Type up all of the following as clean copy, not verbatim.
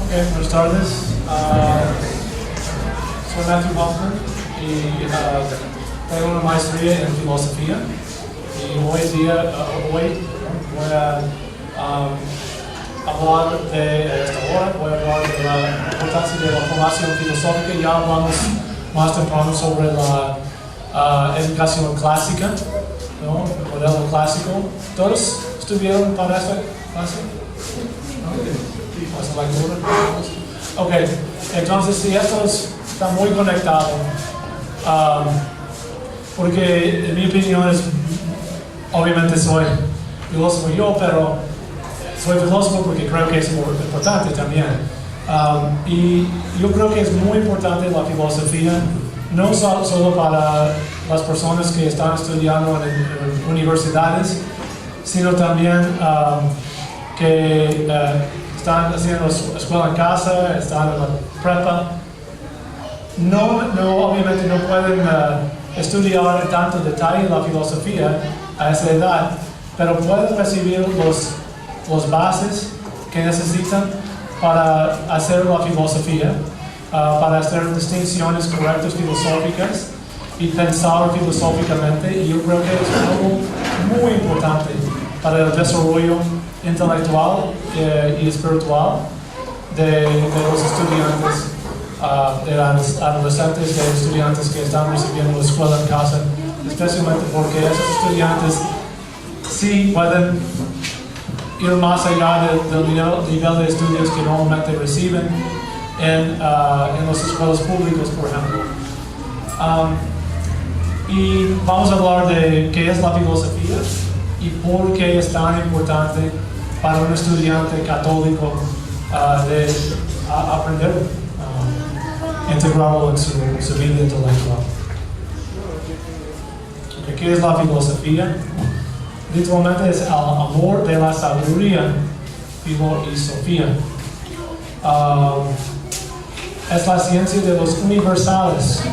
Buenas tardes. Soy Matthew Hoffman y tengo una maestría en filosofía. Y hoy voy a hablar de esta hora, voy a hablar de la importancia de la formación filosófica. Ya hablamos más temprano sobre la educación clásica, ¿no? El modelo clásico. ¿Todos estuvieron para esta clase? Ok, entonces si esto está muy conectado, porque en mi opinión obviamente soy filósofo yo, pero soy filósofo porque creo que es muy importante también. Y yo creo que es muy importante la filosofía, no solo para las personas que están estudiando en universidades, sino también que están haciendo escuela en casa, están en la prepa. Obviamente no pueden estudiar en tanto detalle la filosofía a esa edad, pero pueden recibir los bases que necesitan para hacer la filosofía, para hacer distinciones correctas filosóficas y pensar filosóficamente. Y yo creo que es algo muy importante para el desarrollo intelectual y espiritual de los estudiantes, de los adolescentes, de estudiantes que están recibiendo la escuela en casa, especialmente porque esos estudiantes sí pueden ir más allá del nivel de estudios que normalmente reciben en las escuelas públicas, por ejemplo. Y vamos a hablar de qué es la filosofía y por qué es tan importante para un estudiante católico de aprender, integrarlo en su vida intelectual. ¿Qué es la filosofía? Literalmente es el amor de la sabiduría, filo y sofía. Es la ciencia de los universales.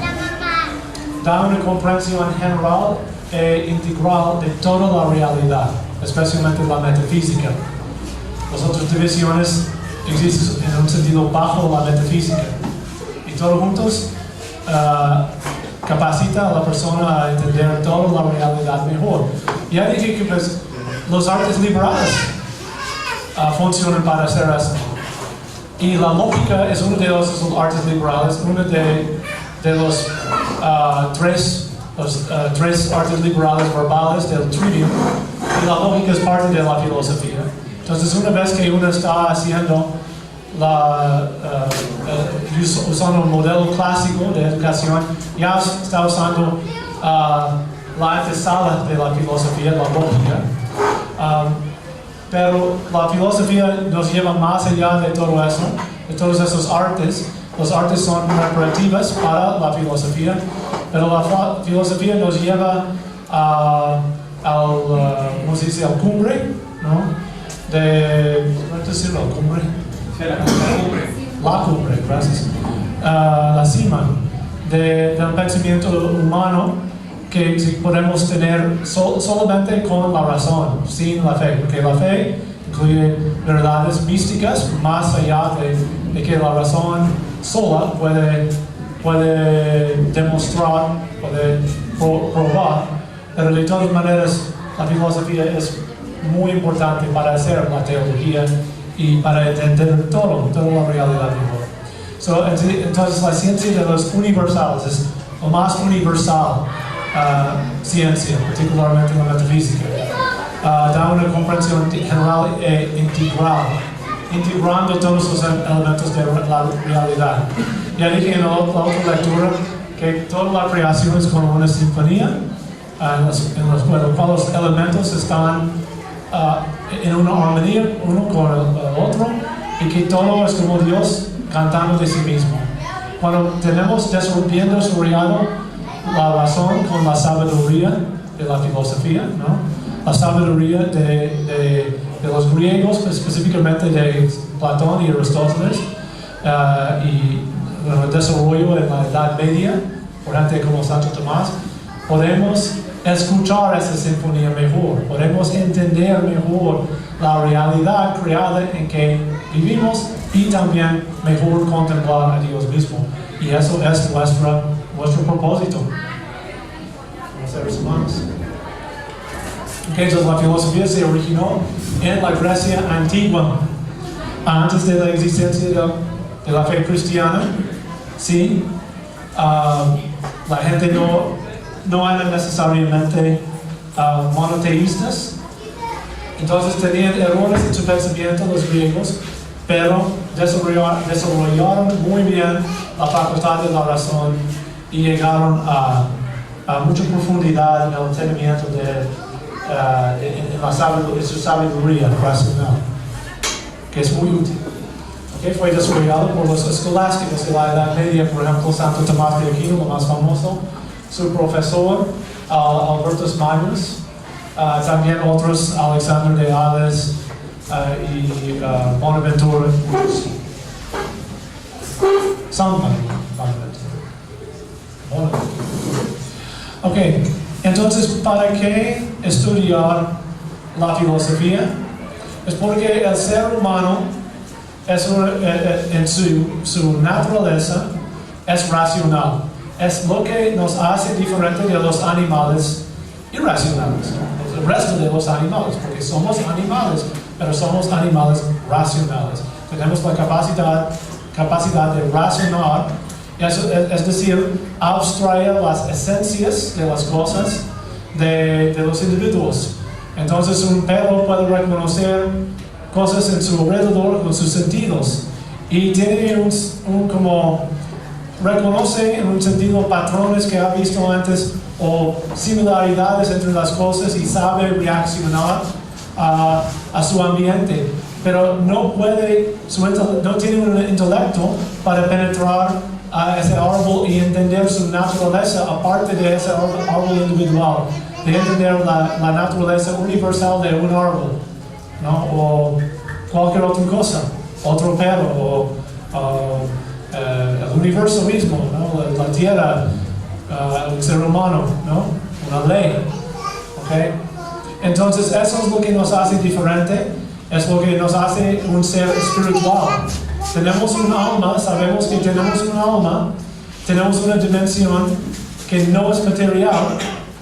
Da una comprensión general e integral de toda la realidad, especialmente la metafísica. Las otras divisiones existen en un sentido bajo la metafísica. Y todos juntos capacita a la persona a entender toda la realidad mejor. Ya dije que pues, los artes liberales funcionan para hacer eso. Y la lógica es uno de los artes liberales, uno de los tres artes liberales verbales del trivium, y la lógica es parte de la filosofía. Entonces, una vez que uno está haciendo usando un modelo clásico de educación, ya está usando la antesala de la filosofía, la lógica. Pero la filosofía nos lleva más allá de todo eso, de todos esos artes. Los artes son preparativas para la filosofía, pero la filosofía nos lleva ¿cómo se dice? Al cumbre, ¿no? ¿cómo decirlo? ¿Cumbre? La cumbre, gracias. La cima del pensamiento humano que podemos tener solamente con la razón, sin la fe, porque la fe incluye verdades místicas más allá de que la razón sola puede demostrar, puede probar, pero de todas maneras la filosofía es muy importante para hacer la teología y para entender toda la realidad mejor. Entonces la ciencia de los universales es la más universal ciencia, particularmente la metafísica. Da una comprensión general e integral, integrando todos los elementos de la realidad. Ya dije en la otra lectura que toda la creación es como una sinfonía, en los cuales los elementos están en una armonía uno con el otro, y que todo es como Dios cantando de sí mismo. Cuando tenemos desarrollado la razón con la sabiduría de la filosofía, ¿no? La sabiduría de los griegos, específicamente de Platón y Aristóteles, y el desarrollo en la Edad Media por gente como Santo Tomás, podemos escuchar esa sinfonía mejor, podemos entender mejor la realidad creada en que vivimos y también mejor contemplar a Dios mismo. Y eso es nuestro propósito como seres humanos. Entonces la filosofía se originó en la Grecia antigua, antes de la existencia de la fe cristiana. ¿Sí? La gente no eran necesariamente monoteístas, entonces tenían errores en su pensamiento los griegos, pero desarrollaron muy bien la facultad de la razón y llegaron a mucha profundidad en el entendimiento en su sabiduría racional, que es muy útil. Fue desarrollado por los escolásticos de la Edad Media, por ejemplo, Santo Tomás de Aquino, lo más famoso, su profesor, Albertus Magnus, también otros, Alexander de Hales y Bonaventura. San Bonaventura. Ok, entonces, ¿para qué estudiar la filosofía? Es porque el ser humano en su naturaleza es racional. Es lo que nos hace diferente de los animales irracionales, el resto de los animales, porque somos animales, pero somos animales racionales. Tenemos la capacidad de razonar, es decir, abstraer las esencias de las cosas de los individuos. Entonces un perro puede reconocer cosas en su alrededor con sus sentidos y tiene reconoce en un sentido patrones que ha visto antes o similaridades entre las cosas y sabe reaccionar a su ambiente, pero no tiene un intelecto para penetrar a ese árbol y entender su naturaleza aparte de ese árbol individual, de entender la naturaleza universal de un árbol, ¿no? O cualquier otra cosa, otro perro, o el universo mismo, ¿no? la tierra, el ser humano, ¿no? Una ley. ¿Okay? Entonces eso es lo que nos hace diferente, es lo que nos hace un ser espiritual. Tenemos un alma, sabemos que tenemos un alma, tenemos una dimensión que no es material,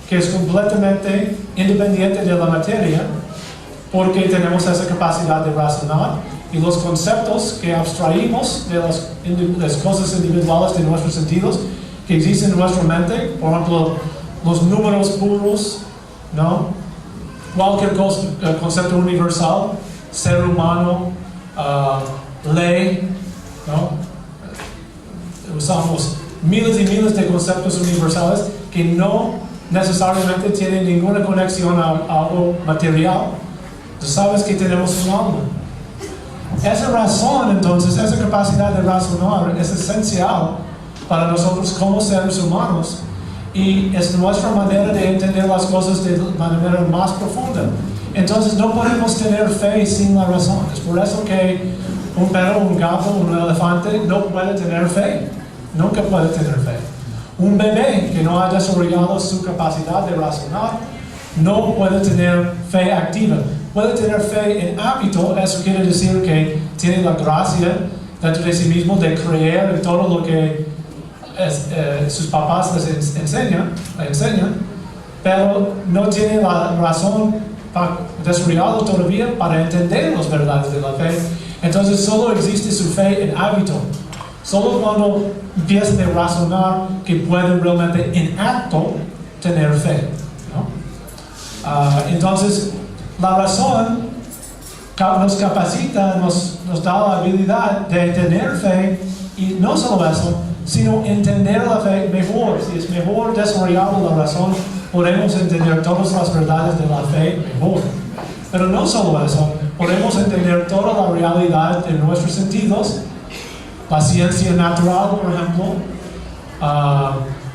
que es completamente independiente de la materia, porque tenemos esa capacidad de razonar y los conceptos que abstraímos de las cosas individuales de nuestros sentidos que existen en nuestra mente, por ejemplo, los números puros, ¿no? Cualquier concepto universal, ser humano, ley, ¿no? Usamos miles y miles de conceptos universales que no necesariamente tienen ninguna conexión a algo material. Tú sabes que tenemos un alma. Esa razón, entonces, esa capacidad de razonar es esencial para nosotros como seres humanos y es nuestra manera de entender las cosas de manera más profunda. Entonces no podemos tener fe sin la razón. Es por eso que un perro, un gato, un elefante no puede tener fe. Nunca puede tener fe. Un bebé que no ha desarrollado su capacidad de razonar no puede tener fe activa. Puede tener fe en hábito, eso quiere decir que tiene la gracia dentro de sí mismo de creer en todo lo que sus papás les enseñan, pero no tiene la razón desarrollada todavía para entender las verdades de la fe. Entonces solo existe su fe en hábito. Solo cuando empiezan a razonar que pueden realmente en acto tener fe, ¿no? Entonces la razón nos capacita, nos da la habilidad de tener fe y no solo eso, sino entender la fe mejor. Si es mejor desarrollada la razón, podemos entender todas las verdades de la fe mejor. Pero no solo eso, podemos entender toda la realidad de nuestros sentidos, la ciencia natural, por ejemplo,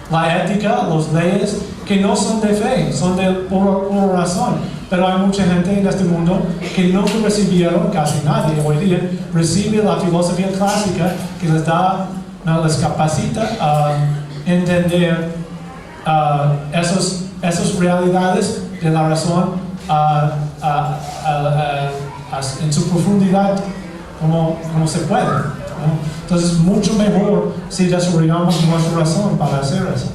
la ética, las leyes, que no son de fe, son de pura razón. Pero hay mucha gente en este mundo que nunca recibieron, casi nadie hoy día, recibe la filosofía clásica que les capacita a entender esas realidades de la razón en su profundidad como se puede, ¿no? Entonces mucho mejor si desarrollamos nuestra razón para hacer eso.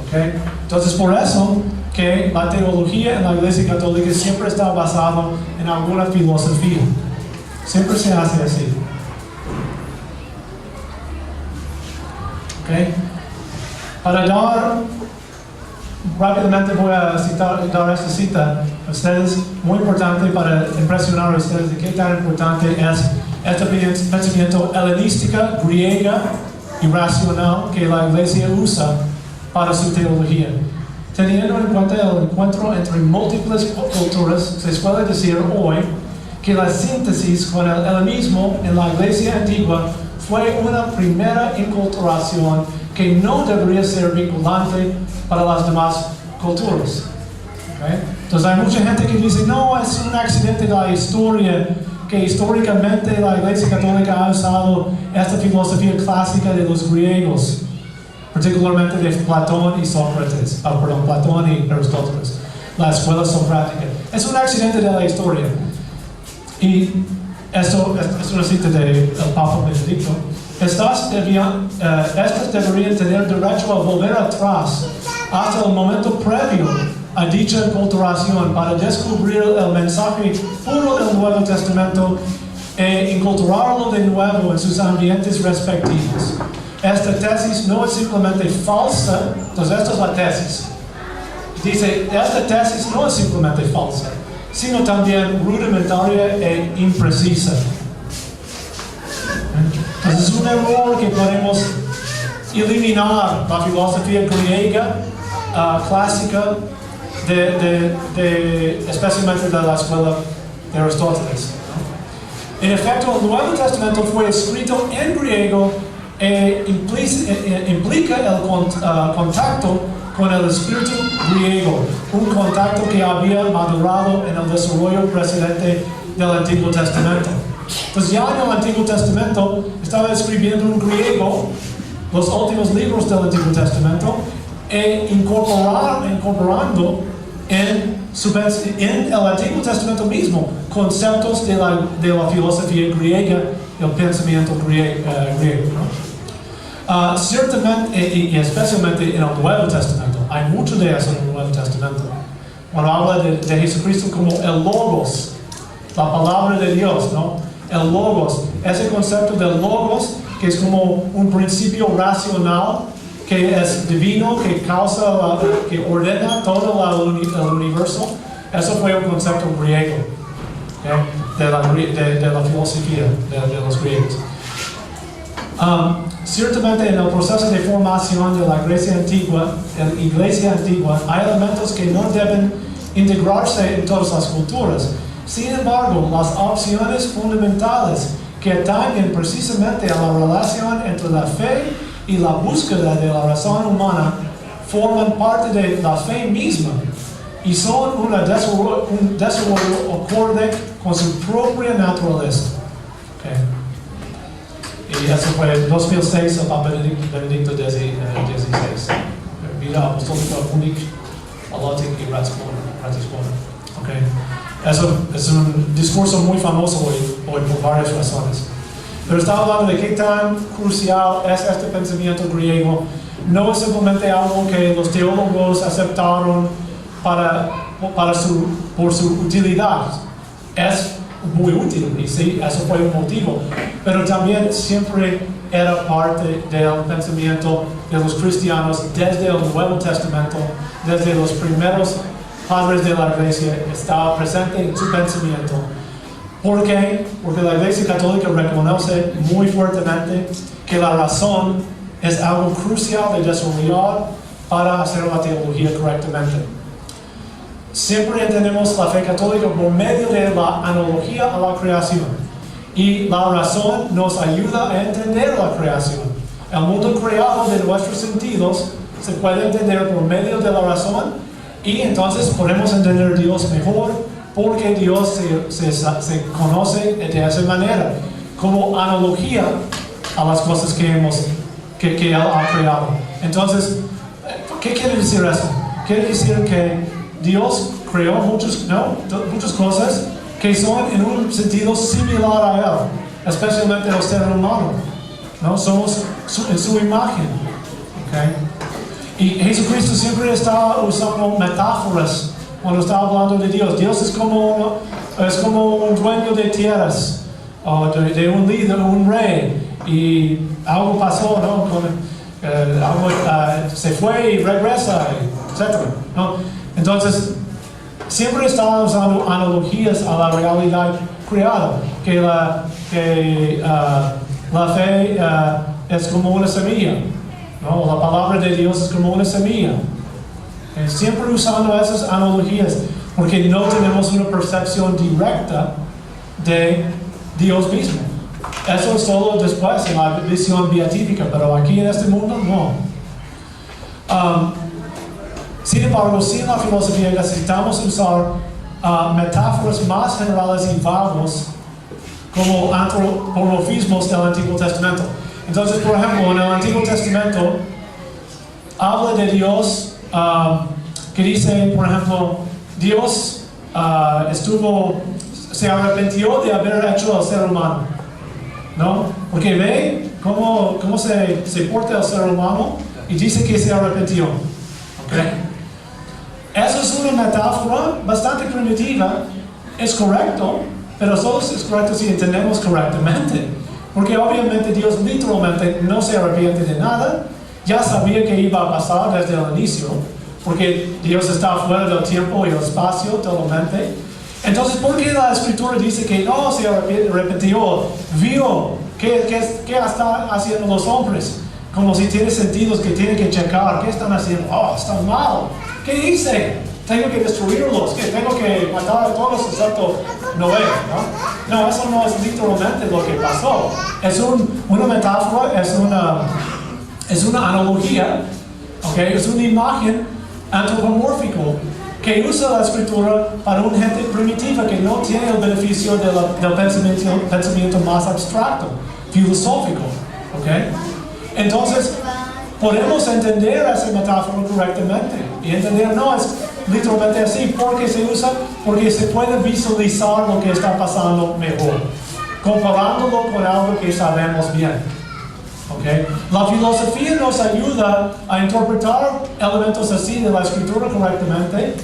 ¿Okay? Entonces por eso que la teología en la Iglesia Católica siempre está basada en alguna filosofía. Siempre se hace así. ¿Okay? Para dar, rápidamente voy a dar esta cita a ustedes, muy importante para impresionar a ustedes de qué tan importante es este pensamiento helenística, griega y racional que la Iglesia usa para su teología. Teniendo en cuenta el encuentro entre múltiples culturas, se suele decir hoy que la síntesis con el helenismo en la Iglesia antigua fue una primera inculturación que no debería ser vinculante para las demás culturas. ¿Okay? Entonces hay mucha gente que dice, no, es un accidente de la historia, que históricamente la Iglesia Católica ha usado esta filosofía clásica de los griegos, particularmente de Platón y Sócrates, Platón y Aristóteles, la escuela socrática. Es un accidente de la historia. Y esto es una cita del Papa Benedicto. Estas deberían tener derecho a volver atrás hasta el momento previo a dicha enculturación para descubrir el mensaje puro del Nuevo Testamento e inculturarlo de nuevo en sus ambientes respectivos. Esta tesis no es simplemente falsa, entonces esta es la tesis. Dice, esta tesis no es simplemente falsa, sino también rudimentaria e imprecisa. Entonces es un error que podemos eliminar la filosofía griega clásica, especialmente de la escuela de Aristóteles. En efecto, el Nuevo Testamento fue escrito en griego e implica el contacto con el espíritu griego, un contacto que había madurado en el desarrollo precedente del Antiguo Testamento. Entonces ya en el Antiguo Testamento estaba escribiendo un griego los últimos libros del Antiguo Testamento e incorporando en el Antiguo Testamento mismo conceptos de la filosofía griega y el pensamiento griego, ¿no? Ciertamente, y especialmente en el Nuevo Testamento, hay mucho de eso en el Nuevo Testamento. Cuando habla de Jesucristo como el Logos, la palabra de Dios, ¿no? El Logos, ese concepto del Logos, que es como un principio racional, que es divino, que causa, que ordena todo el universo, eso fue un concepto griego, ¿okay? de la filosofía de los griegos. Ciertamente en el proceso de formación de la Iglesia Antigua, hay elementos que no deben integrarse en todas las culturas. Sin embargo, las opciones fundamentales que atañen precisamente a la relación entre la fe y la búsqueda de la razón humana forman parte de la fe misma y son un desarrollo acorde con su propia naturaleza. Okay. Y eso fue en 2006 el Papa Benedicto XVI. Vida apostólica única, alótica y ratisbona. Okay. Eso es un discurso muy famoso hoy por varias razones. Pero está hablando de qué tan crucial es este pensamiento griego. No es simplemente algo que los teólogos aceptaron por su utilidad. Es muy útil, y sí, eso fue un motivo. Pero también siempre era parte del pensamiento de los cristianos desde el Nuevo Testamento, desde los primeros padres de la Iglesia, estaba presente en su pensamiento. ¿Por qué? Porque la Iglesia Católica reconoce muy fuertemente que la razón es algo crucial de desarrollar para hacer la teología correctamente. Siempre entendemos la fe católica por medio de la analogía a la creación. Y la razón nos ayuda a entender la creación. El mundo creado de nuestros sentidos se puede entender por medio de la razón y entonces podemos entender a Dios mejor porque Dios se conoce de esa manera, como analogía a las cosas que Él ha creado. Entonces, ¿Qué quiere decir eso? Quiere decir que Dios creó muchas cosas que son en un sentido similar a Él, especialmente el ser humano, ¿no? Somos en su imagen, ¿okay? Y Jesucristo siempre está usando metáforas cuando está hablando de Dios. Dios es como un dueño de tierras, de un líder, un rey, y algo pasó, ¿no? Algo se fue y regresa, etc., ¿no? Entonces, siempre está usando analogías a la realidad creada, que la fe es como una semilla, ¿no? La palabra de Dios es como una semilla. Siempre usando esas analogías, porque no tenemos una percepción directa de Dios mismo. Eso es solo después en la visión beatífica, pero aquí en este mundo no. Sin embargo, sin la filosofía necesitamos usar metáforas más generales y vagos como antropomorfismos del Antiguo Testamento. Entonces, por ejemplo, en el Antiguo Testamento habla de Dios que dice, por ejemplo, Dios se arrepintió de haber hecho al ser humano, ¿no? Porque ve cómo se porta el ser humano y dice que se arrepintió, ¿ok? Eso es una metáfora bastante primitiva, es correcto, pero solo es correcto si entendemos correctamente. Porque obviamente Dios literalmente no se arrepiente de nada, ya sabía que iba a pasar desde el inicio, porque Dios está fuera del tiempo y el espacio totalmente. Entonces, ¿por qué la Escritura dice que no se arrepintió? Vio qué están haciendo los hombres, como si tiene sentidos que tienen que checar, ¿qué están haciendo? Oh, están mal. ¿Qué hice? Tengo que destruirlos, que tengo que matar a todos excepto Noé, ¿no? No, eso no es literalmente lo que pasó. Es una metáfora, es una analogía, ¿okay? Es una imagen antropomórfica que usa la Escritura para una gente primitiva que no tiene el beneficio del pensamiento más abstracto, filosófico, ¿okay? Entonces, podemos entender esa metáfora correctamente y entender, no es literalmente así. ¿Por qué se usa? Porque se puede visualizar lo que está pasando mejor, comparándolo con algo que sabemos bien. ¿Okay? La filosofía nos ayuda a interpretar elementos así de la Escritura correctamente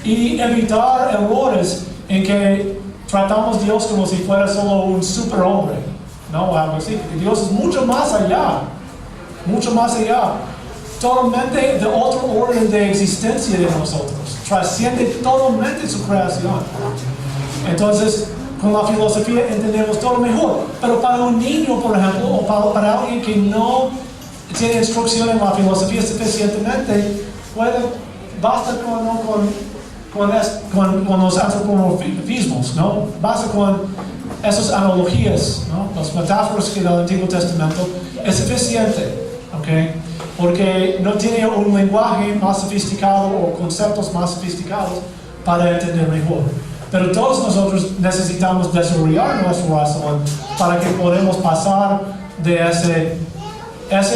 y evitar errores en que tratamos a Dios como si fuera solo un superhombre, ¿no? Algo así. Dios es mucho más allá. Totalmente de otro orden de existencia de nosotros, trasciende totalmente su creación. Entonces, con la filosofía entendemos todo mejor, pero para un niño, por ejemplo, o para alguien que no tiene instrucción en la filosofía suficientemente, basta con los antropomorfismos, ¿no? Basta con esas analogías, ¿no? Las metáforas que del Antiguo Testamento es suficiente. ¿Okay? Porque no tiene un lenguaje más sofisticado o conceptos más sofisticados para entender mejor. Pero todos nosotros necesitamos desarrollar nuestra razón para que podamos pasar de ese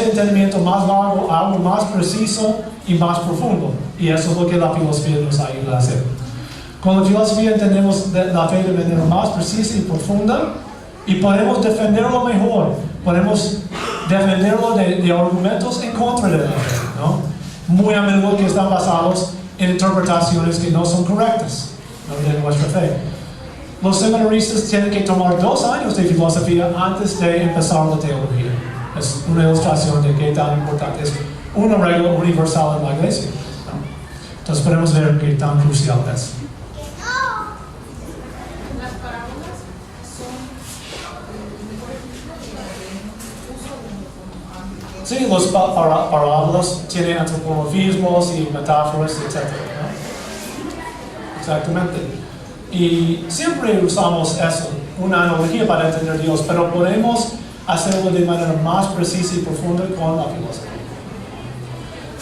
entendimiento más largo a algo más preciso y más profundo. Y eso es lo que la filosofía nos ayuda a hacer. Con la filosofía entendemos la fe de manera más precisa y profunda y podemos defenderlo mejor. Podemos defenderlo de argumentos en contra de la fe, ¿no? Muy a menudo que están basados en interpretaciones que no son correctas, ¿no? De nuestra fe. Los seminaristas tienen que tomar 2 años de filosofía antes de empezar la teología. Es una ilustración de qué tan importante es una regla universal en la iglesia, ¿no? Entonces podemos ver qué tan crucial es. Sí, los parábolas tienen antropomorfismos y metáforas, etc., ¿no? Exactamente. Y siempre usamos eso, una analogía para entender a Dios, pero podemos hacerlo de manera más precisa y profunda con la filosofía.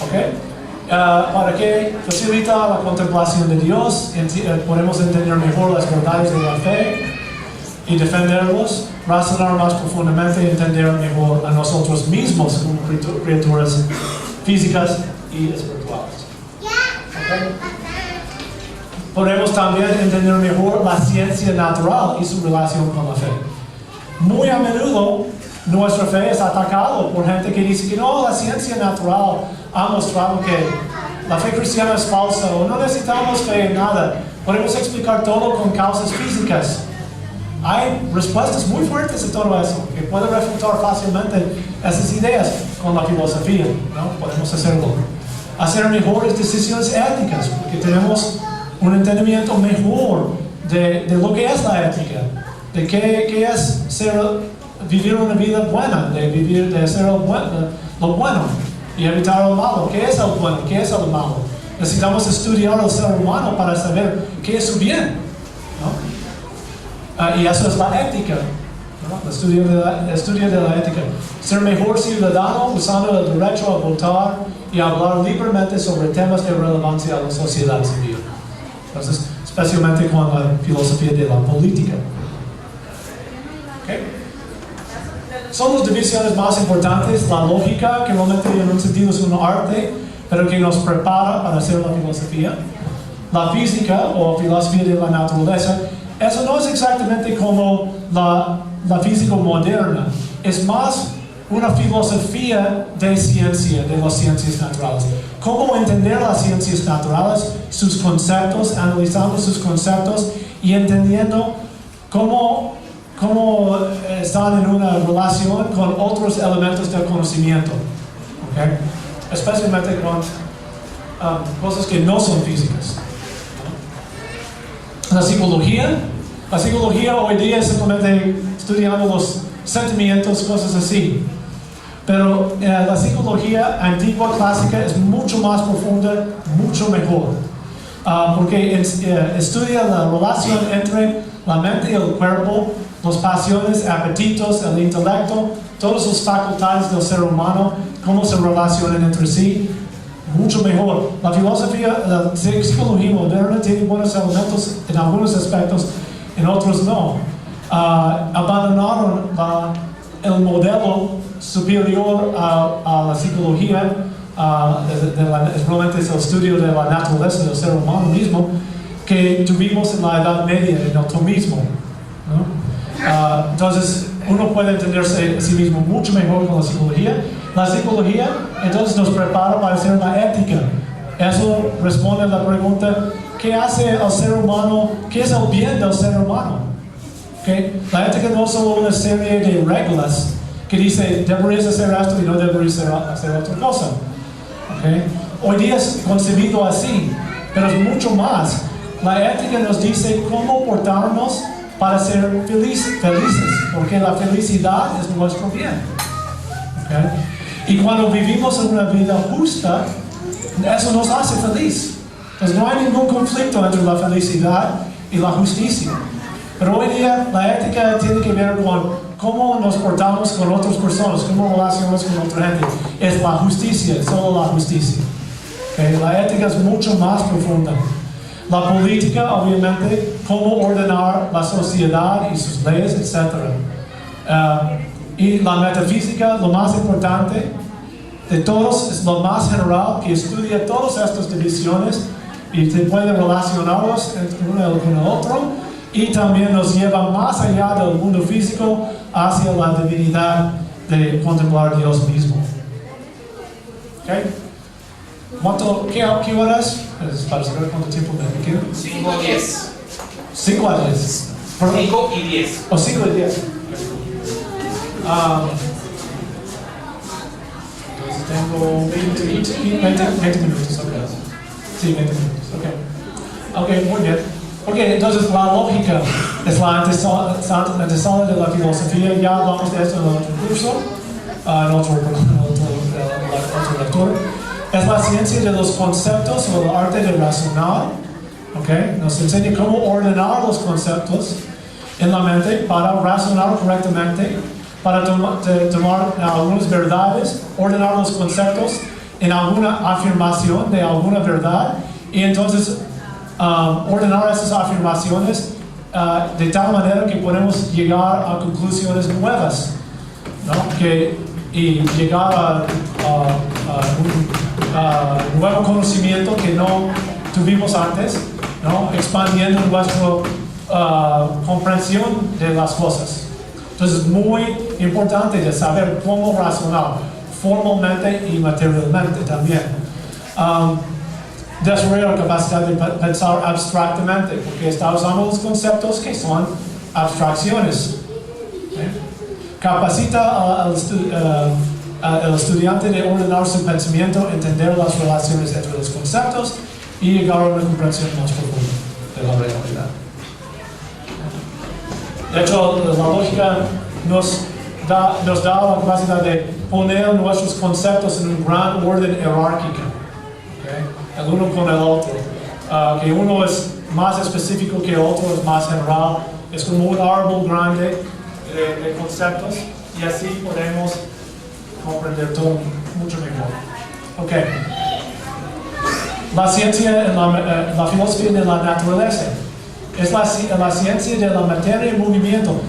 ¿Ok? Para que facilita la contemplación de Dios, podemos entender mejor las verdades de la fe y defenderlos, razonar más profundamente y entender mejor a nosotros mismos como criaturas físicas y espirituales. ¿Okay? Podemos también entender mejor la ciencia natural y su relación con la fe. Muy a menudo nuestra fe es atacada por gente que dice que no, la ciencia natural ha mostrado que la fe cristiana es falsa o no necesitamos fe en nada. Podemos explicar todo con causas físicas. Hay respuestas muy fuertes a todo eso que pueden refutar fácilmente esas ideas con la filosofía, ¿no? Podemos hacerlo. Hacer mejores decisiones éticas, porque tenemos un entendimiento mejor de lo que es la ética, de qué es vivir una vida buena, de hacer lo bueno y evitar lo malo. ¿Qué es el bueno? ¿Qué es el malo? Necesitamos estudiar al ser humano para saber qué es su bien, ¿no? Y eso es la ética, ¿no? El estudio de la ética. Ser mejor ciudadano usando el derecho a votar y hablar libremente sobre temas de relevancia a la sociedad civil. Entonces, especialmente con la filosofía de la política. ¿Okay? Son las divisiones más importantes. La lógica, que realmente en un sentido es un arte, pero que nos prepara para hacer la filosofía. La física o filosofía de la naturaleza, eso no es exactamente como la física moderna. Es más una filosofía de ciencia, de las ciencias naturales. Cómo entender las ciencias naturales, sus conceptos, analizando sus conceptos y entendiendo cómo están en una relación con otros elementos del conocimiento. ¿Okay? Especialmente con cosas que no son físicas. La psicología hoy día es simplemente estudiando los sentimientos, cosas así. Pero la psicología antigua, clásica, es mucho más profunda, mucho mejor. Porque estudia la relación entre la mente y el cuerpo, las pasiones, apetitos, el intelecto, todas las facultades del ser humano, cómo se relacionan entre sí, mucho mejor. La filosofía, la psicología moderna tiene buenos elementos en algunos aspectos, en otros no. Abandonaron el modelo superior a la psicología, realmente es el estudio de la naturaleza del ser humano mismo, que tuvimos en la Edad Media, en el tomismo, ¿no? Entonces, uno puede entenderse a sí mismo mucho mejor con la psicología. La psicología, entonces, nos prepara para hacer la ética. Eso responde a la pregunta, ¿qué hace al ser humano? ¿Qué es el bien del ser humano? ¿Okay? La ética no es solo una serie de reglas que dice, deberías hacer esto y no deberías hacer otra cosa. ¿Okay? Hoy día es concebido así, pero es mucho más. La ética nos dice cómo portarnos para ser felices, porque la felicidad es nuestro bien. ¿Okay? Y cuando vivimos en una vida justa, eso nos hace feliz. Entonces no hay ningún conflicto entre la felicidad y la justicia. Pero hoy día la ética tiene que ver con cómo nos portamos con otras personas, cómo relacionamos con otra gente. Es la justicia, solo la justicia. ¿Okay? La ética es mucho más profunda. La política, obviamente, cómo ordenar la sociedad y sus leyes, etc. Y la metafísica, lo más importante de todos, es lo más general, que estudia todas estas divisiones y se puede relacionarlos entre uno con el otro, y también nos lleva más allá del mundo físico hacia la divinidad de contemplar a Dios mismo. ¿Okay? ¿Qué horas? Para saber cuánto tiempo me queda. 5 o 10. 5 a 10. 5 y 10. O 5 y 10. Entonces tengo 20 minutos. Okay. Sí, 20 minutos. Ok, muy bien. Ok, entonces la lógica es la antesala de la filosofía. Ya hablamos de esto en otro curso, en otro lectura. Es la ciencia de los conceptos o el arte de razonar. Okay? Nos enseña cómo ordenar los conceptos en la mente para razonar correctamente, para tomar algunas verdades, ordenar los conceptos en alguna afirmación de alguna verdad, y entonces ordenar esas afirmaciones de tal manera que podemos llegar a conclusiones nuevas, ¿no? Y llegar a un nuevo conocimiento que no tuvimos antes, ¿no? Expandiendo nuestra comprensión de las cosas. Entonces es muy importante de saber cómo razonar formalmente y materialmente también. Desarrollar la capacidad de pensar abstractamente, porque está usando los conceptos que son abstracciones. Capacita al estudiante de ordenar su pensamiento, entender las relaciones entre los conceptos y llegar a una comprensión más profunda de la realidad. De hecho, la lógica nos da la capacidad de poner nuestros conceptos en un gran orden jerárquico, el uno con el otro, que uno es más específico que el otro, es más general, es como un árbol grande de conceptos, y así podemos comprender todo mucho mejor. Okay. La ciencia, la filosofía de la naturaleza, es la ciencia de la materia y movimiento.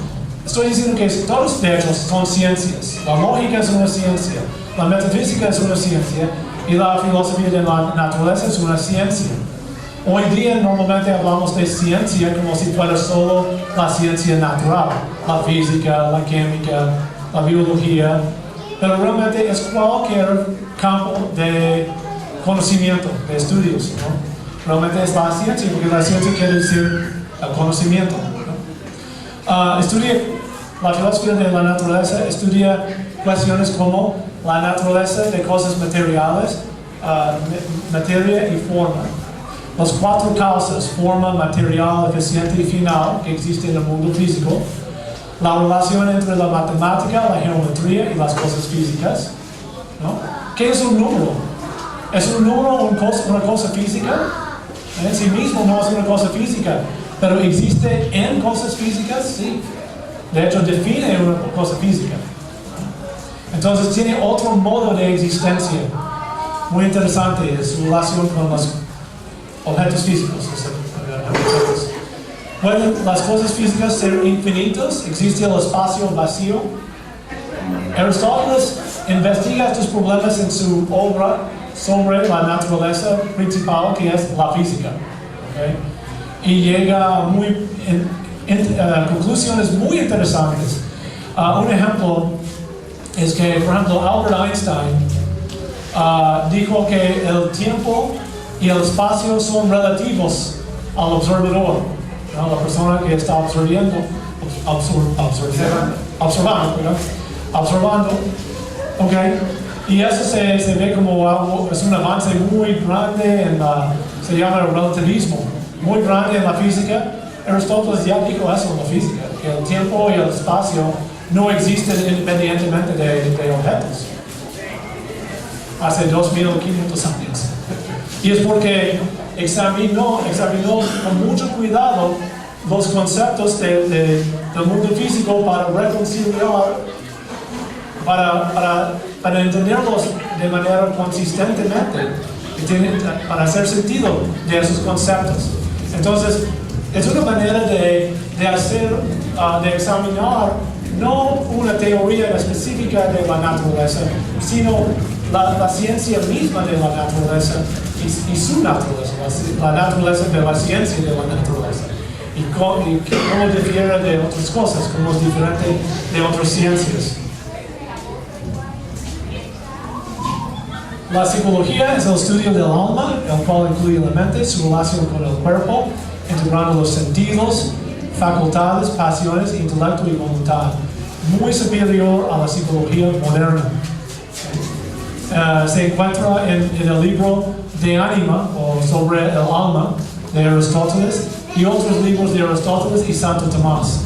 Estoy diciendo que todos de hecho son ciencias. La lógica es una ciencia, la metafísica es una ciencia, y la filosofía de la naturaleza es una ciencia. Hoy día normalmente hablamos de ciencia como si fuera solo la ciencia natural, la física, la química, la biología, pero realmente es cualquier campo de conocimiento, de estudios, ¿no? Realmente es la ciencia, porque la ciencia quiere decir el conocimiento, ¿no? Estudia la filosofía de la naturaleza, estudia cuestiones como la naturaleza de cosas materiales, materia y forma. Las cuatro causas, forma, material, eficiente y final, que existen en el mundo físico. La relación entre la matemática, la geometría y las cosas físicas, ¿no? ¿Qué es un número? ¿Es un número una cosa física? En sí mismo no es una cosa física, pero existe en cosas físicas, sí. De hecho, define una cosa física. Entonces tiene otro modo de existencia. Muy interesante, es su relación con los objetos físicos. ¿Pueden las cosas físicas ser infinitas? ¿Existe el espacio vacío? Aristóteles investiga estos problemas en su obra sobre la naturaleza principal, que es la física. ¿Okay? Y llega a conclusiones muy interesantes. Un ejemplo es que, por ejemplo, Albert Einstein dijo que el tiempo y el espacio son relativos al observador, ¿no? La persona que está observando, okay. Y eso se ve como algo, es un avance muy grande se llama el relativismo, muy grande en la física. Aristóteles ya dijo eso en la física, que el tiempo y el espacio no existen independientemente de objetos. Hace 2500 años. Y es porque examinó con mucho cuidado los conceptos del mundo físico para reconciliar, para entenderlos de manera consistentemente, para hacer sentido de esos conceptos. Entonces, es una manera de examinar no una teoría específica de la naturaleza, sino la ciencia misma de la naturaleza y su naturaleza, la naturaleza de la ciencia de la naturaleza. Y cómo difiere de otras cosas, cómo es diferente de otras ciencias. La psicología es el estudio del alma, el cual incluye la mente, su relación con el cuerpo, integrando los sentidos, facultades, pasiones, intelecto y voluntad. Muy superior a la psicología moderna. Se encuentra en el libro de Ánima, o sobre el alma, de Aristóteles, y otros libros de Aristóteles y Santo Tomás.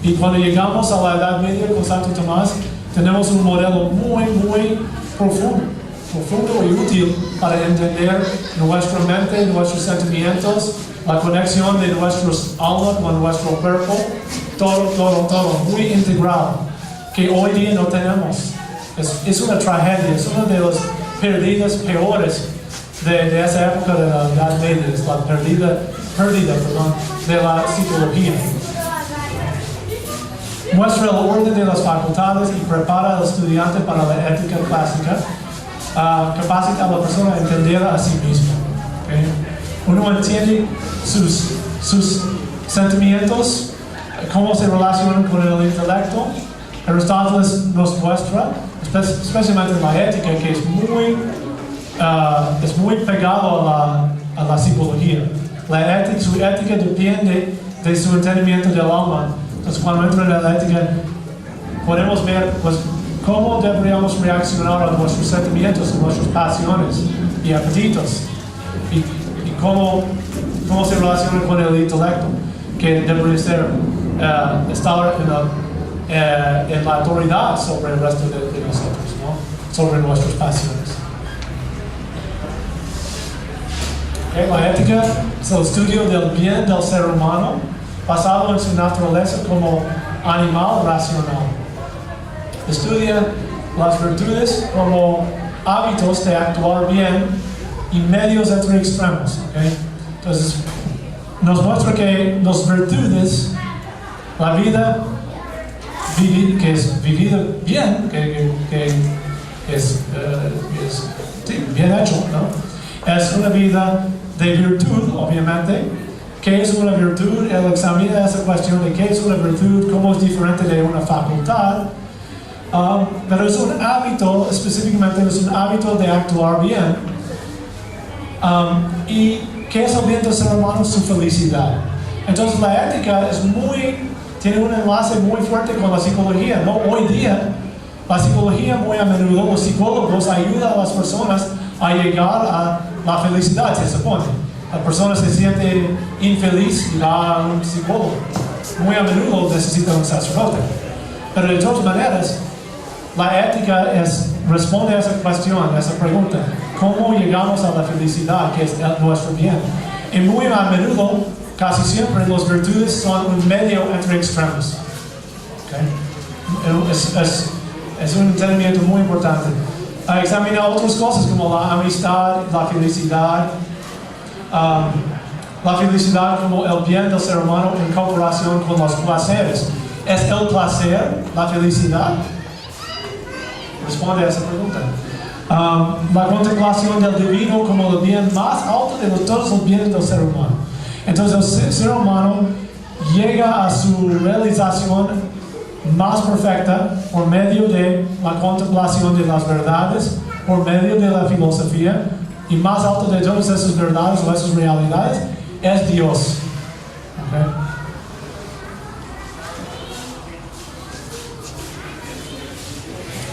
Y cuando llegamos a la Edad Media con Santo Tomás, tenemos un modelo muy profundo y útil para entender nuestra mente, nuestros sentimientos, la conexión de nuestros almas con nuestro cuerpo, todo, muy integral, que hoy día no tenemos. Es una tragedia, es una de las pérdidas peores de esa época de la Edad Media, es la pérdida de la psicología. Muestra el orden de las facultades y prepara al estudiante para la ética clásica. capacita a la persona a entender a sí misma. ¿Okay? Uno entiende sus sentimientos, cómo se relacionan con el intelecto. Aristóteles nos muestra, especialmente en la ética, que es muy pegado a la psicología. Su ética depende de su entendimiento del alma. Entonces, cuando entra en la ética, podemos ver pues, cómo deberíamos reaccionar a nuestros sentimientos, a nuestras pasiones y apetitos, y cómo se relaciona con el intelecto, que debería estar en la autoridad sobre el resto de nosotros, ¿no? Sobre nuestras pasiones. Okay, la ética es el estudio del bien del ser humano, basado en su naturaleza como animal racional. Estudia las virtudes como hábitos de actuar bien y medios entre extremos. Okay? Entonces, nos muestra que las virtudes, la vida que es vivida bien, que es bien hecho, ¿no? Es una vida de virtud, obviamente. ¿Qué es una virtud? Él examina esa cuestión de qué es una virtud, cómo es diferente de una facultad. Pero es un hábito, específicamente es un hábito de actuar bien. ¿Y qué es el bien del ser humano? Su felicidad. Entonces la ética tiene un enlace muy fuerte con la psicología, ¿no? Hoy día, la psicología muy a menudo, los psicólogos ayudan a las personas a llegar a la felicidad, se supone. La persona se siente infeliz y va a un psicólogo. Muy a menudo necesita un sacerdote. Pero de todas maneras, la ética responde a esa cuestión, a esa pregunta. ¿Cómo llegamos a la felicidad, que es nuestro bien? Y muy a menudo, casi siempre, las virtudes son un medio entre extremos. ¿Okay? Es un entendimiento muy importante. Examina otras cosas como la amistad, la felicidad. La felicidad como el bien del ser humano en comparación con los placeres. ¿Es el placer la felicidad? Responde a esa pregunta. La contemplación del divino como el bien más alto de todos los bienes del ser humano. Entonces el ser humano llega a su realización más perfecta por medio de la contemplación de las verdades, por medio de la filosofía, y más alto de todas esas verdades o esas realidades es Dios. Okay.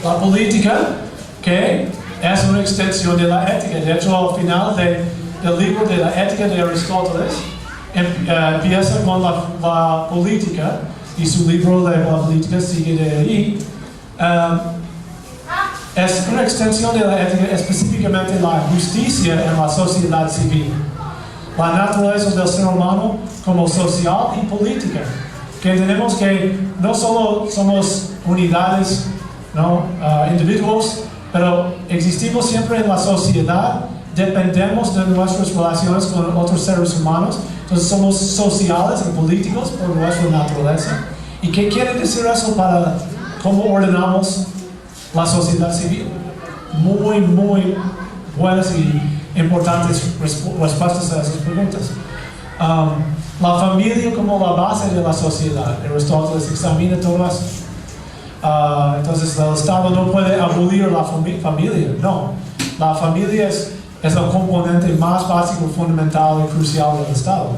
La política, que es una extensión de la ética. De hecho, al final del libro de la ética de Aristóteles, empieza con la política, y su libro de la política sigue de ahí. Es una extensión de la ética, específicamente la justicia en la sociedad civil. La naturaleza del ser humano como social y política. Que tenemos que no solo somos unidades, ¿no? Individuos, pero existimos siempre en la sociedad, dependemos de nuestras relaciones con otros seres humanos, entonces somos sociales y políticos por nuestra naturaleza. ¿Y qué quiere decir eso para cómo ordenamos la sociedad civil? Muy, muy buenas y importantes respuestas a esas preguntas. La familia como la base de la sociedad. Aristóteles examina todas. Entonces el Estado no puede abolir la familia, no. La familia es el componente más básico, fundamental y crucial del Estado.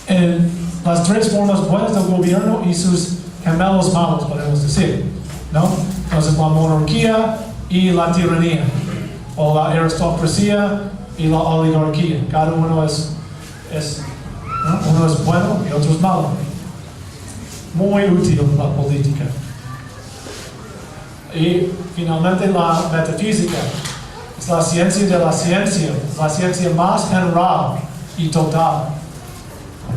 En las tres formas buenas del gobierno y sus gemelos malos, podemos decir, ¿no? Entonces la monarquía y la tiranía, o la aristocracia y la oligarquía. Cada uno ¿no? Uno es bueno y otro es malo. Muy útil la política. Y finalmente la metafísica. Es la ciencia de la ciencia más general y total.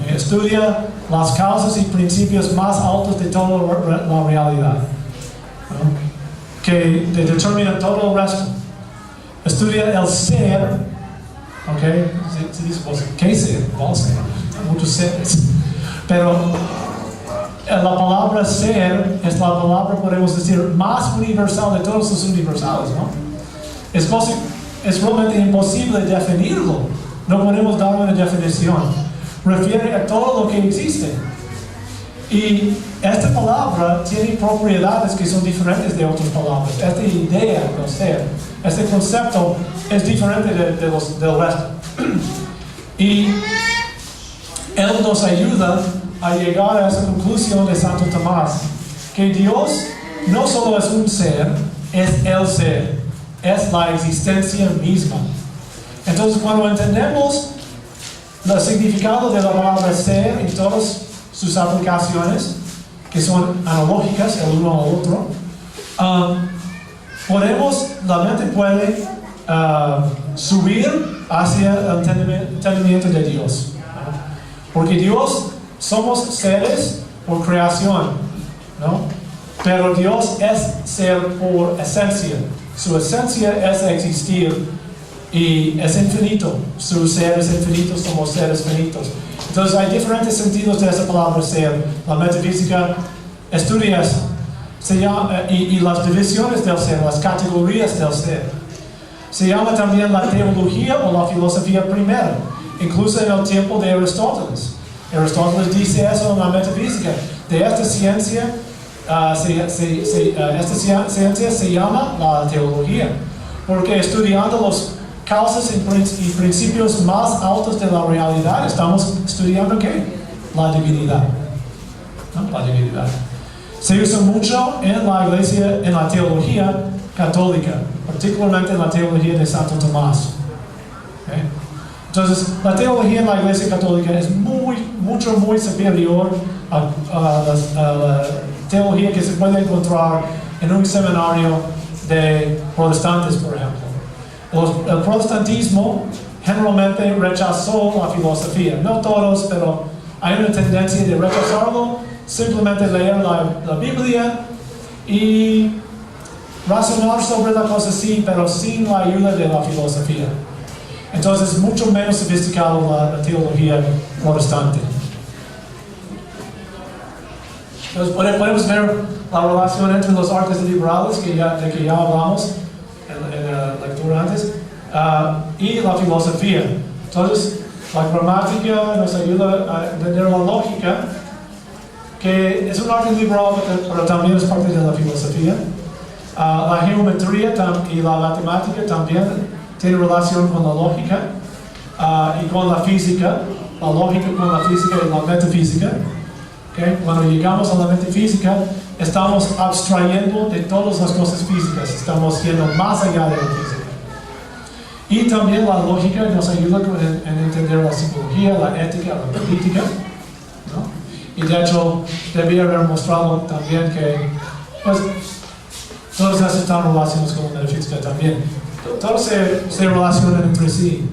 Estudia las causas y principios más altos de toda la realidad, ¿no? Que determinan todo el resto. Estudia el ser, ¿ok? Se dice, pues, ¿qué ser? ¿Cuál ser? Muchos seres. Pero la palabra ser es la palabra, podemos decir, más universal de todos los universales, ¿no? es realmente imposible definirlo. No podemos dar una definición. Refiere a todo lo que existe. Y esta palabra tiene propiedades que son diferentes de otras palabras. Esta idea del ser, este concepto es diferente del resto. Y él nos ayuda a llegar a esa conclusión de Santo Tomás, que Dios no solo es un ser, es el ser, es la existencia misma. Entonces, cuando entendemos el significado de la palabra ser en todas sus aplicaciones, que son analógicas el uno al otro, la mente puede subir hacia el entendimiento de Dios. Porque Dios somos seres por creación, ¿no? Pero Dios es ser por esencia. Su esencia es existir y es infinito. Su ser es infinito, somos seres finitos. Entonces hay diferentes sentidos de esa palabra ser. La metafísica estudia eso. Y las divisiones del ser, las categorías del ser. Se llama también la teología o la filosofía primera, incluso en el tiempo de Aristóteles. Aristóteles dice eso en la metafísica. De esta ciencia, se llama la teología, porque estudiando las causas y principios más altos de la realidad, estamos estudiando ¿qué? La divinidad. ¿No? La divinidad. Se usa mucho en la iglesia, en la teología católica, particularmente en la teología de Santo Tomás. ¿Okay? Entonces, la teología en la iglesia católica es muy superior a la teología que se puede encontrar en un seminario de protestantes, por ejemplo. El protestantismo generalmente rechazó la filosofía. No todos, pero hay una tendencia de rechazarlo, simplemente leer la Biblia y razonar sobre la cosa sí, pero sin la ayuda de la filosofía. Entonces es mucho menos sofisticado la teología protestante. Entonces podemos ver la relación entre los artes liberales de que ya hablamos en la lectura antes y la filosofía. Entonces la gramática nos ayuda a entender la lógica, que es un arte liberal pero también es parte de la filosofía. La geometría y la matemática también tiene relación con la lógica y con la física, la lógica con la física y la metafísica. ¿Okay? Cuando llegamos a la metafísica, estamos abstrayendo de todas las cosas físicas, estamos yendo más allá de la física. Y también la lógica nos ayuda en entender la psicología, la ética, la política, ¿no? Y de hecho, debía haber mostrado también que pues, todas esas están relacionadas con la metafísica también. Todos se relacionan entre sí,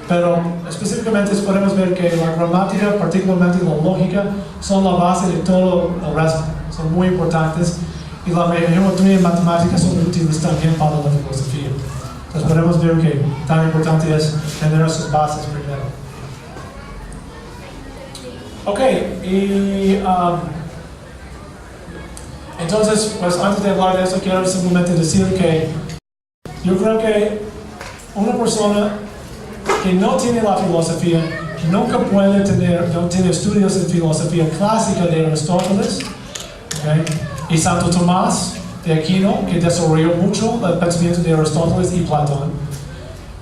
pero específicamente podemos ver que la gramática, particularmente la lógica, son la base de todo el resto, son muy importantes, y la geometría y matemáticas son útiles también para la filosofía. Entonces podemos ver que tan importante es tener sus bases primero. Ok, y entonces, pues antes de hablar de eso, quiero simplemente decir que yo creo que una persona que no tiene la filosofía nunca puede no tiene estudios en filosofía clásica de Aristóteles, ¿okay? Y Santo Tomás de Aquino, que desarrolló mucho el pensamiento de Aristóteles y Platón,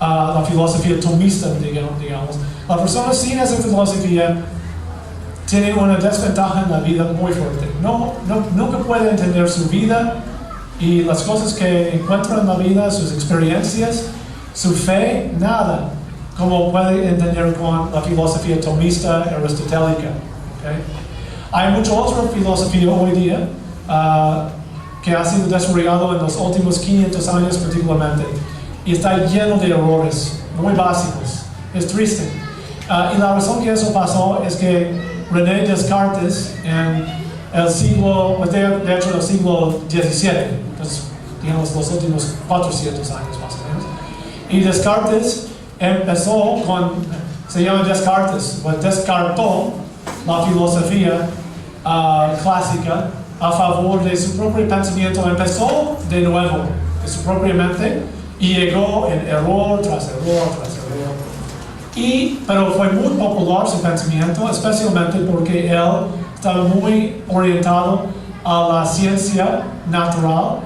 la filosofía tomista, digamos. La persona sin esa filosofía tiene una desventaja en la vida muy fuerte. Nunca puede entender su vida y las cosas que encuentra en la vida, sus experiencias, su fe, nada como puede entender con la filosofía tomista aristotélica. ¿Okay? Hay mucha otra filosofía hoy día que ha sido desarrollado en los últimos 500 años particularmente y está lleno de errores muy básicos. Es triste. Y la razón que eso pasó es que René Descartes en el siglo, de hecho el siglo XVII, pues, digamos los últimos 400 años más o menos, y Descartes empezó se llama Descartes, pues descartó la filosofía clásica a favor de su propio pensamiento, empezó de nuevo, de su propia mente, Y llegó en error tras error tras error. Pero fue muy popular su pensamiento, especialmente porque él estaba muy orientado a la ciencia natural,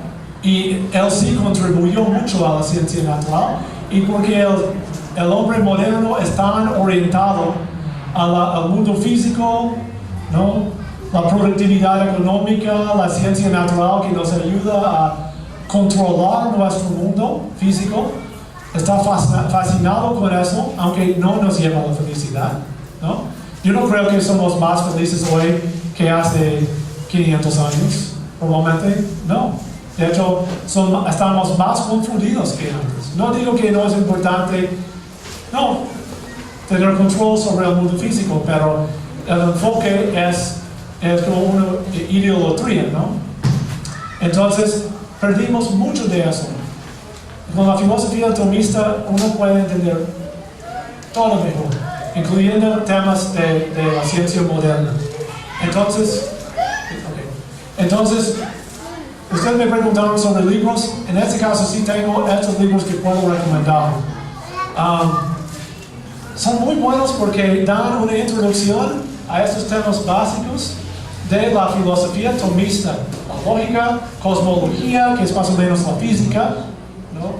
y él sí contribuyó mucho a la ciencia natural, y porque el hombre moderno es tan orientado al mundo físico, ¿no? La productividad económica, la ciencia natural que nos ayuda a controlar nuestro mundo físico, está fascinado con eso, aunque no nos lleva a la felicidad, ¿no? Yo no creo que somos más felices hoy que hace 500 años, probablemente no. De hecho, estamos más confundidos que antes. No digo que no es importante, no, tener control sobre el mundo físico, pero el enfoque es como una idolatría, ¿no? Entonces, perdimos mucho de eso. Con la filosofía tomista uno puede entender todo mejor, incluyendo temas de la ciencia moderna. Entonces, ustedes me preguntaron sobre libros. En este caso sí tengo estos libros que puedo recomendar. Son muy buenos porque dan una introducción a estos temas básicos de la filosofía tomista: la lógica, cosmología, que es más o menos la física, ¿no?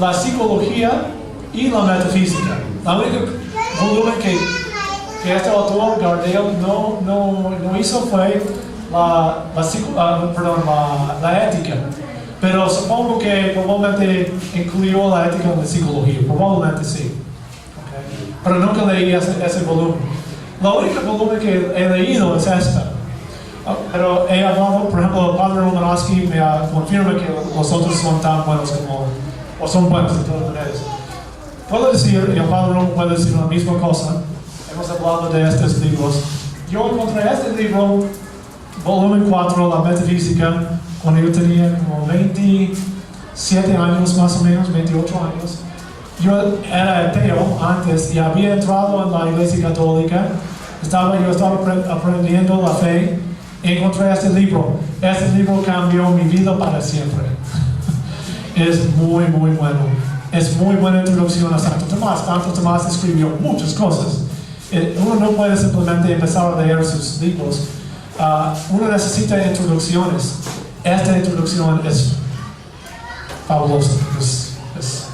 La psicología y la metafísica. La única volumen que este autor, Gardel, no hizo fue la ética. Pero supongo que probablemente incluyó la ética en la psicología, probablemente sí. Okay. Pero nunca leí ese volumen. La única volumen que he leído es esta. Pero he hablado, por ejemplo, el padre Romanowski me confirma que los otros son tan buenos o son buenos de todas maneras. Puedo decir, y el padre Roman puede decir la misma cosa. Hemos hablado de estos libros. Yo encontré este libro, volumen 4, la metafísica, cuando yo tenía como 27 años más o menos, 28 años. Yo era ateo antes y había entrado en la iglesia católica. Yo estaba aprendiendo la fe. Encontré este libro. Este libro cambió mi vida para siempre. Es muy, muy bueno. Es muy buena introducción a Santo Tomás. Santo Tomás escribió muchas cosas. Uno no puede simplemente empezar a leer sus libros. Uno necesita introducciones. Esta introducción es fabulosa. Es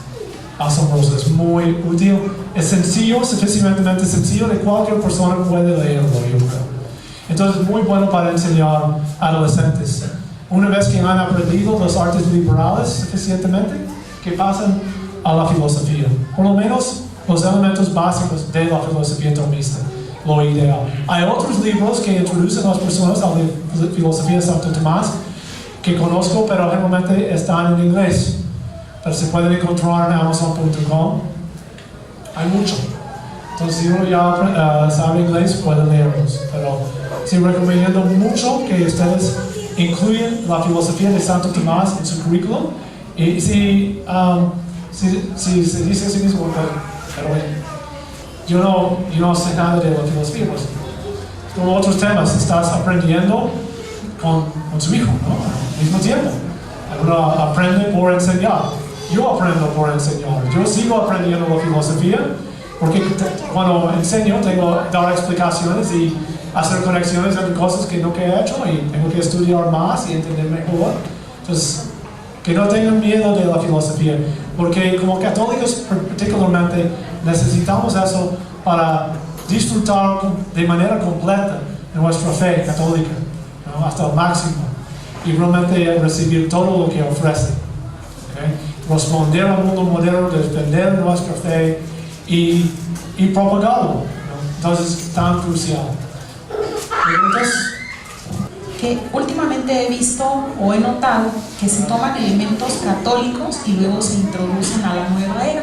asombrosa. Es muy útil. Es sencillo, suficientemente sencillo de cualquier persona puede leerlo, yo creo. Entonces es muy bueno para enseñar a adolescentes. Una vez que han aprendido los artes liberales suficientemente, que pasan a la filosofía. Por lo menos los elementos básicos de la filosofía tomista, lo ideal. Hay otros libros que introducen a las personas a la filosofía de Santo Tomás que conozco, pero generalmente están en inglés. Pero se pueden encontrar en amazon.com. Hay mucho. Entonces, si uno ya sabe inglés, puede leerlos. Pero sí recomiendo mucho que ustedes incluyan la filosofía de Santo Tomás en su currículum. Y si se dice a sí mismo, pero yo no sé nada de la filosofía, pues, como otros temas, estás aprendiendo con su hijo, ¿no? Al mismo tiempo. Uno aprende por enseñar. Yo aprendo por enseñar. Yo sigo aprendiendo la filosofía, porque cuando enseño tengo que dar explicaciones y hacer conexiones entre cosas que nunca he hecho, y tengo que estudiar más y entender mejor. Entonces, que no tengan miedo de la filosofía, porque como católicos particularmente necesitamos eso para disfrutar de manera completa de nuestra fe católica, ¿no? Hasta el máximo, y realmente recibir todo lo que ofrece. ¿Okay? Responder al mundo moderno, defender nuestra fe y propagarlo, ¿no? Entonces es tan crucial. ¿Preguntas? Que últimamente he visto o he notado que se toman elementos católicos y luego se introducen a la nueva era.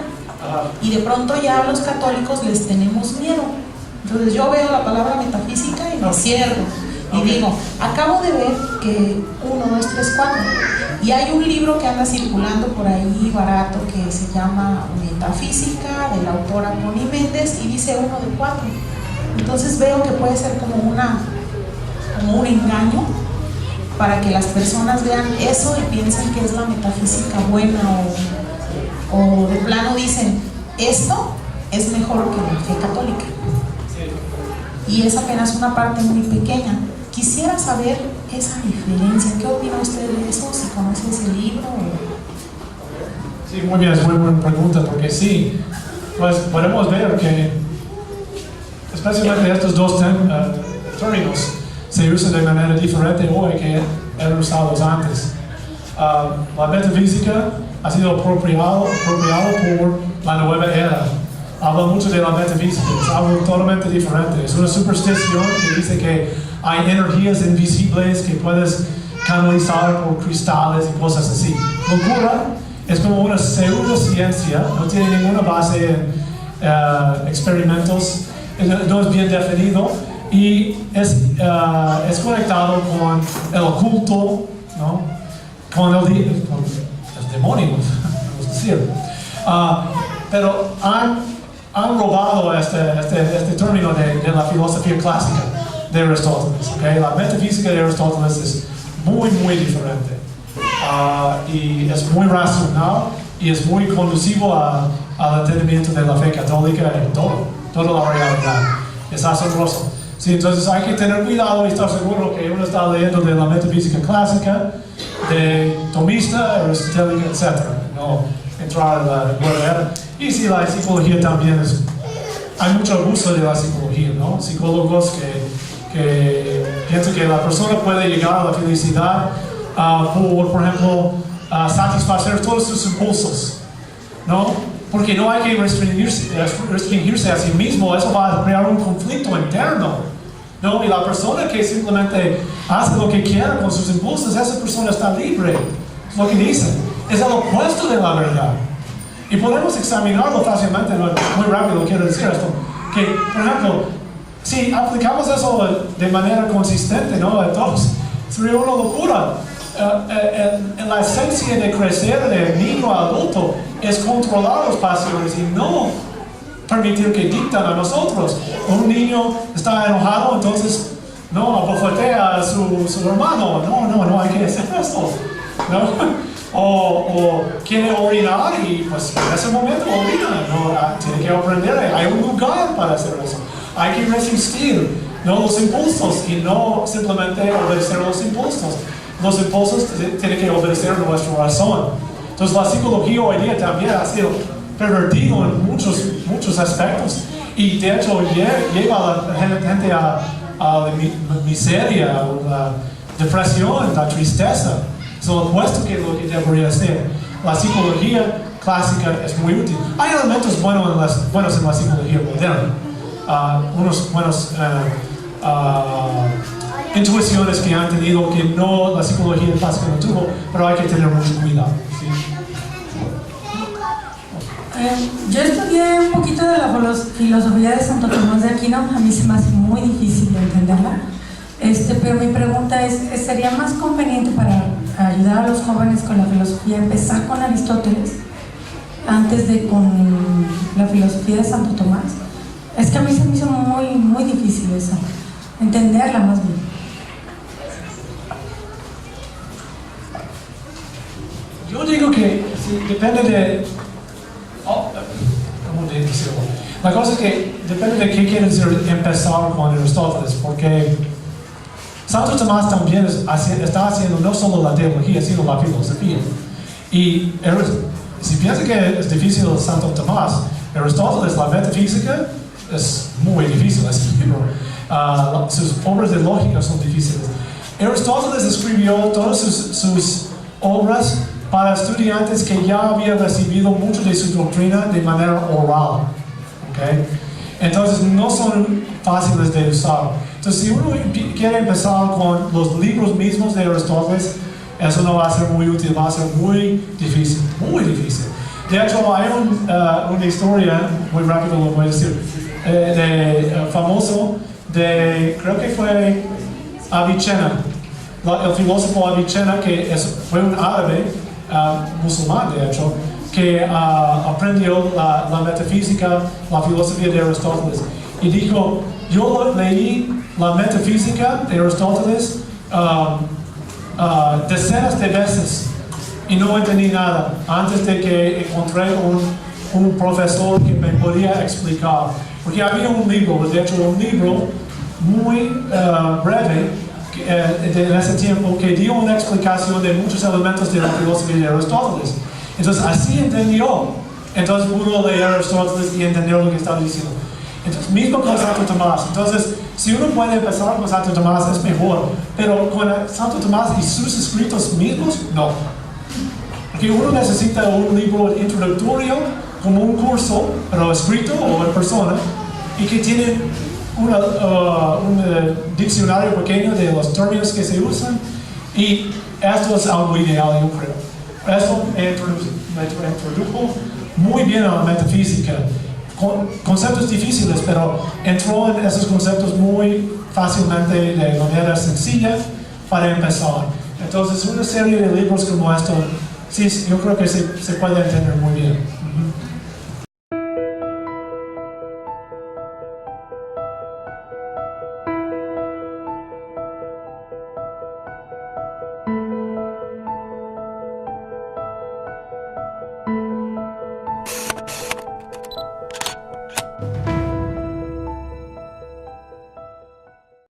Y de pronto ya a los católicos les tenemos miedo. Entonces yo veo la palabra metafísica y me cierro. Y digo, acabo de ver que 1, 2, 3, 4. Y hay un libro que anda circulando por ahí barato que se llama Metafísica, de la autora Connie Méndez, y dice 1 de 4. Entonces veo que puede ser como un engaño para que las personas vean eso y piensen que es la metafísica buena o de plano dicen, esto es mejor que la fe católica. Y es apenas una parte muy pequeña. Quisiera saber esa diferencia. ¿Qué opina usted de eso? ¿Si conoce ese libro? Sí, muy bien, es muy buena pregunta, porque sí, pues podemos ver que especialmente estos dos términos se usan de manera diferente hoy que eran usados antes. La metafísica ha sido apropiado por la nueva era. Habla mucho de la metafísica, es algo totalmente diferente. Es una superstición que dice que hay energías invisibles que puedes canalizar por cristales y cosas así. Locura es como una pseudociencia, no tiene ninguna base en experimentos, no es bien definido y es conectado con el oculto, ¿no? Con el demonio, vamos a decir. Pero han robado este término de la filosofía clásica de Aristóteles. ¿Okay? La metafísica de Aristóteles es muy, muy diferente. Y es muy racional y es muy conducivo al entendimiento de la fe católica en toda la realidad. Es asombroso. Sí, entonces hay que tener cuidado y estar seguro que uno está leyendo de la metafísica clásica, de tomista, aristotélica, etc. No entrar en la nueva era. Y sí, la psicología también hay mucho abuso de la psicología, ¿no? Psicólogos que piensan que la persona puede llegar a la felicidad por ejemplo, satisfacer todos sus impulsos, ¿no? Porque no hay que restringirse a sí mismo, eso va a crear un conflicto interno, ¿no? Y la persona que simplemente hace lo que quiera con sus impulsos, esa persona está libre, es lo que dicen, es el opuesto de la verdad. Y podemos examinarlo fácilmente, muy rápido quiero decir esto, que, por ejemplo, si aplicamos eso de manera consistente, ¿no? A todos, sería una locura. En la esencia de crecer de niño a adulto es controlar las pasiones y no permitir que dictan a nosotros. Un niño está enojado, entonces no abofetea a su hermano. No hay que hacer eso, ¿no? O quiere orinar y pues en ese momento orina, ¿no? Tiene que aprender, hay un lugar para hacer eso. Hay que resistir, ¿no? Los impulsos y no simplemente obedecer los impulsos. Los impulsos tienen que obedecer nuestra razón. Entonces la psicología hoy día también ha sido pervertido en muchos aspectos y de hecho lleva a la gente a la miseria, a la depresión, la tristeza. Es lo opuesto que lo que debería ser. La psicología clásica es muy útil. Hay elementos buenos en la psicología moderna. Unos buenos intuiciones que han tenido que no la psicología clásica no tuvo, pero hay que tener mucho cuidado. ¿Sí? Yo estudié un poquito de la filosofía de Santo Tomás de Aquino, a mí se me hace muy difícil de entenderla, pero mi pregunta es, ¿sería más conveniente para ayudar a los jóvenes con la filosofía empezar con Aristóteles antes de con la filosofía de Santo Tomás? Es que a mí se me hizo muy, muy difícil eso, entenderla más bien. Yo digo que sí, depende de... ¿cómo decirlo? La cosa es que depende de qué quiere decir empezar con Aristóteles, porque Santo Tomás también está haciendo no solo la teología, sino la filosofía. Y si piensa que es difícil Santo Tomás, Aristóteles, la metafísica, es muy difícil ese libro. Sus obras de lógica son difíciles. Aristóteles escribió todas sus obras para estudiantes que ya habían recibido mucho de su doctrina de manera oral. ¿Okay? Entonces no son fáciles de usar. Entonces si uno quiere empezar con los libros mismos de Aristóteles, eso no va a ser muy útil, va a ser muy difícil, muy difícil. De hecho hay una historia, muy rápido lo voy a decir, famoso creo que fue Avicenna, el filósofo Avicenna, que fue un árabe, musulmán de hecho, que aprendió la metafísica, la filosofía de Aristóteles, y dijo, yo leí la metafísica de Aristóteles decenas de veces, y no entendí nada antes de que encontré un profesor que me podía explicar. Porque había un libro, de hecho un libro muy breve en ese tiempo que dio una explicación de muchos elementos de la filosofía de Aristóteles. Entonces así entendió. Entonces pudo leer Aristóteles y entender lo que estaba diciendo. Entonces, mismo con Santo Tomás. Entonces, si uno puede empezar con Santo Tomás es mejor, pero con Santo Tomás y sus escritos mismos, no. Porque uno necesita un libro introductorio, como un curso, pero escrito o en persona, y que tiene un diccionario pequeño de los términos que se usan, y esto es algo ideal, yo creo. Eso me introdujo muy bien a la metafísica. Conceptos difíciles, pero entró en esos conceptos muy fácilmente de manera sencilla para empezar. Entonces, una serie de libros como esto, sí, yo creo que se puede entender muy bien.